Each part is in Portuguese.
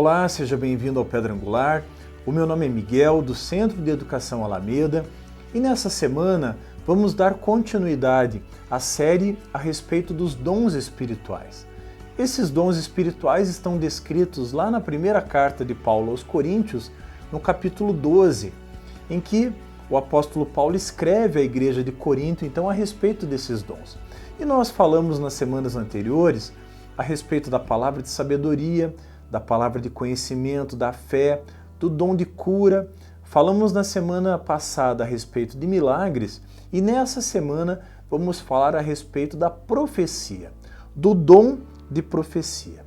Olá, seja bem-vindo ao Pedra Angular. O meu nome é Miguel, do Centro de Educação Alameda, e nessa semana vamos dar continuidade à série a respeito dos dons espirituais. Esses dons espirituais estão descritos lá na primeira carta de Paulo aos Coríntios, no capítulo 12, em que o apóstolo Paulo escreve à igreja de Corinto, então, a respeito desses dons. E nós falamos nas semanas anteriores a respeito da palavra de sabedoria, da palavra de conhecimento, da fé, do dom de cura. Falamos na semana passada a respeito de milagres e nessa semana vamos falar a respeito da profecia, do dom de profecia.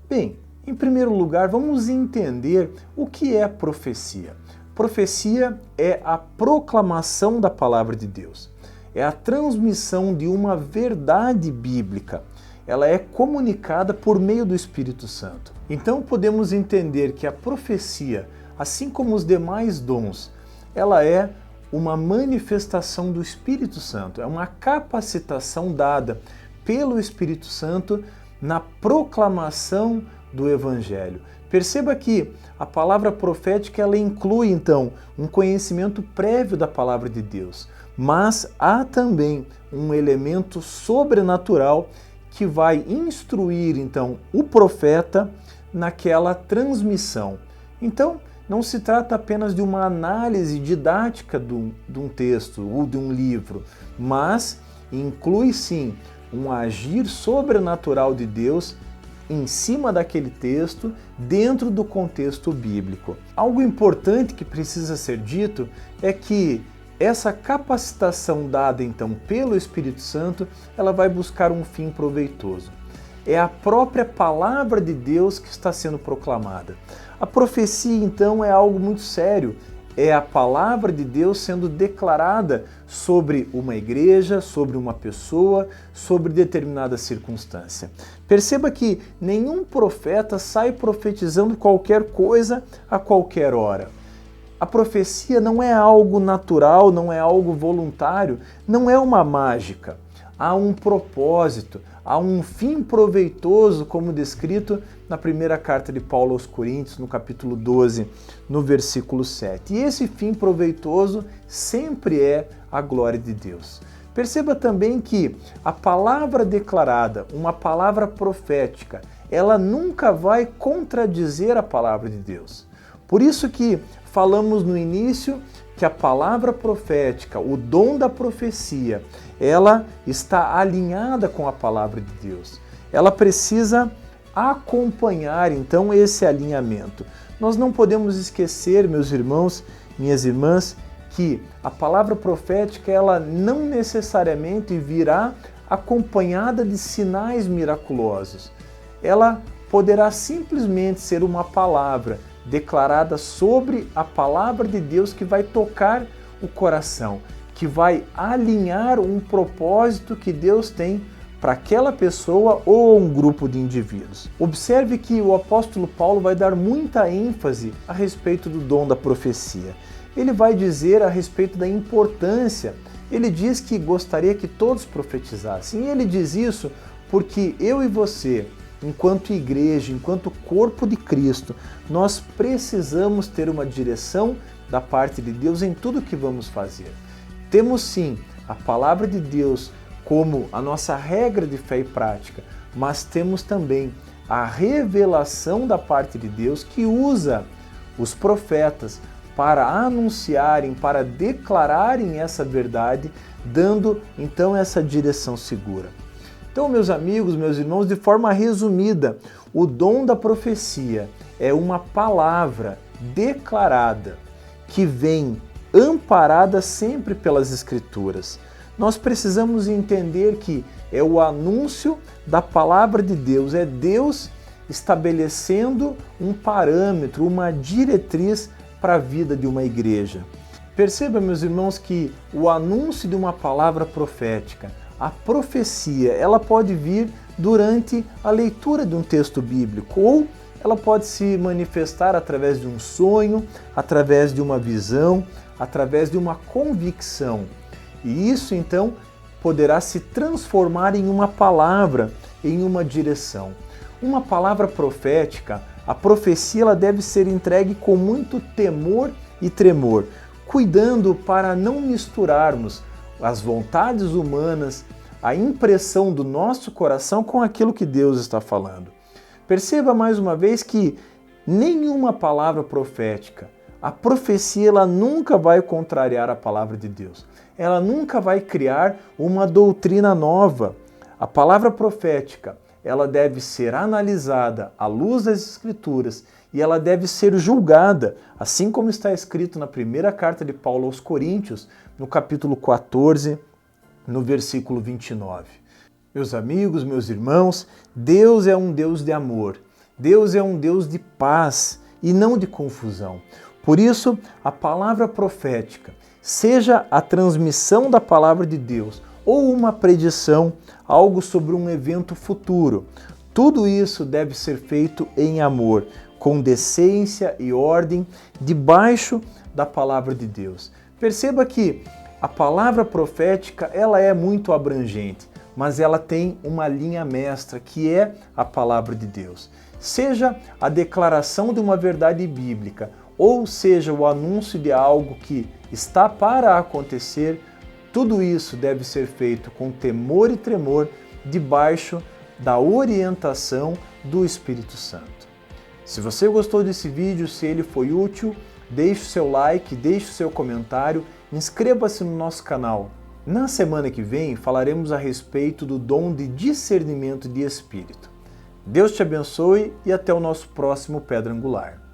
Bem, em primeiro lugar, vamos entender o que é profecia. Profecia é a proclamação da palavra de Deus, é a transmissão de uma verdade bíblica. Ela é comunicada por meio do Espírito Santo. Então podemos entender que a profecia, assim como os demais dons, ela é uma manifestação do Espírito Santo, é uma capacitação dada pelo Espírito Santo na proclamação do Evangelho. Perceba que a palavra profética ela inclui então um conhecimento prévio da palavra de Deus, mas há também um elemento sobrenatural que vai instruir, então, o profeta naquela transmissão. Então, não se trata apenas de uma análise didática de um texto ou de um livro, mas inclui, sim, um agir sobrenatural de Deus em cima daquele texto, dentro do contexto bíblico. Algo importante que precisa ser dito é que essa capacitação dada então pelo Espírito Santo, ela vai buscar um fim proveitoso. É a própria palavra de Deus que está sendo proclamada. A profecia então é algo muito sério. É a palavra de Deus sendo declarada sobre uma igreja, sobre uma pessoa, sobre determinada circunstância. Perceba que nenhum profeta sai profetizando qualquer coisa a qualquer hora. A profecia não é algo natural, não é algo voluntário, não é uma mágica. Há um propósito, há um fim proveitoso, como descrito na primeira carta de Paulo aos Coríntios, no capítulo 12, no versículo 7. E esse fim proveitoso sempre é a glória de Deus. Perceba também que a palavra declarada, uma palavra profética, ela nunca vai contradizer a palavra de Deus. Por isso que falamos no início que a palavra profética, o dom da profecia, ela está alinhada com a palavra de Deus. Ela precisa acompanhar, então, esse alinhamento. Nós não podemos esquecer, meus irmãos, minhas irmãs, que a palavra profética, ela não necessariamente virá acompanhada de sinais miraculosos. Ela poderá simplesmente ser uma palavra declarada sobre a palavra de Deus que vai tocar o coração, que vai alinhar um propósito que Deus tem para aquela pessoa ou um grupo de indivíduos. Observe que o apóstolo Paulo vai dar muita ênfase a respeito do dom da profecia. Ele vai dizer a respeito da importância. Ele diz que gostaria que todos profetizassem. E ele diz isso porque eu e você, enquanto igreja, enquanto corpo de Cristo, nós precisamos ter uma direção da parte de Deus em tudo que vamos fazer. Temos sim a palavra de Deus como a nossa regra de fé e prática, mas temos também a revelação da parte de Deus que usa os profetas para anunciarem, para declararem essa verdade, dando então essa direção segura. Então, meus amigos, meus irmãos, de forma resumida, o dom da profecia é uma palavra declarada que vem amparada sempre pelas Escrituras. Nós precisamos entender que é o anúncio da palavra de Deus, é Deus estabelecendo um parâmetro, uma diretriz para a vida de uma igreja. Perceba, meus irmãos, que o anúncio de uma palavra profética, a profecia, ela pode vir durante a leitura de um texto bíblico ou ela pode se manifestar através de um sonho, através de uma visão, através de uma convicção. E isso, então, poderá se transformar em uma palavra, em uma direção. Uma palavra profética, a profecia ela deve ser entregue com muito temor e tremor, cuidando para não misturarmos as vontades humanas, a impressão do nosso coração com aquilo que Deus está falando. Perceba mais uma vez que nenhuma palavra profética, a profecia ela nunca vai contrariar a palavra de Deus. Ela nunca vai criar uma doutrina nova. A palavra profética, ela deve ser analisada à luz das Escrituras e ela deve ser julgada, assim como está escrito na primeira carta de Paulo aos Coríntios, no capítulo 14, no versículo 29. Meus amigos, meus irmãos, Deus é um Deus de amor, Deus é um Deus de paz e não de confusão. Por isso, a palavra profética, seja a transmissão da palavra de Deus ou uma predição, algo sobre um evento futuro, tudo isso deve ser feito em amor, com decência e ordem, debaixo da palavra de Deus. Perceba que a palavra profética ela é muito abrangente, mas ela tem uma linha mestra, que é a palavra de Deus. Seja a declaração de uma verdade bíblica, ou seja o anúncio de algo que está para acontecer, tudo isso deve ser feito com temor e tremor, debaixo da orientação do Espírito Santo. Se você gostou desse vídeo, se ele foi útil, deixe o seu like, deixe o seu comentário, inscreva-se no nosso canal. Na semana que vem falaremos a respeito do dom de discernimento de espírito. Deus te abençoe e até o nosso próximo Pedra Angular.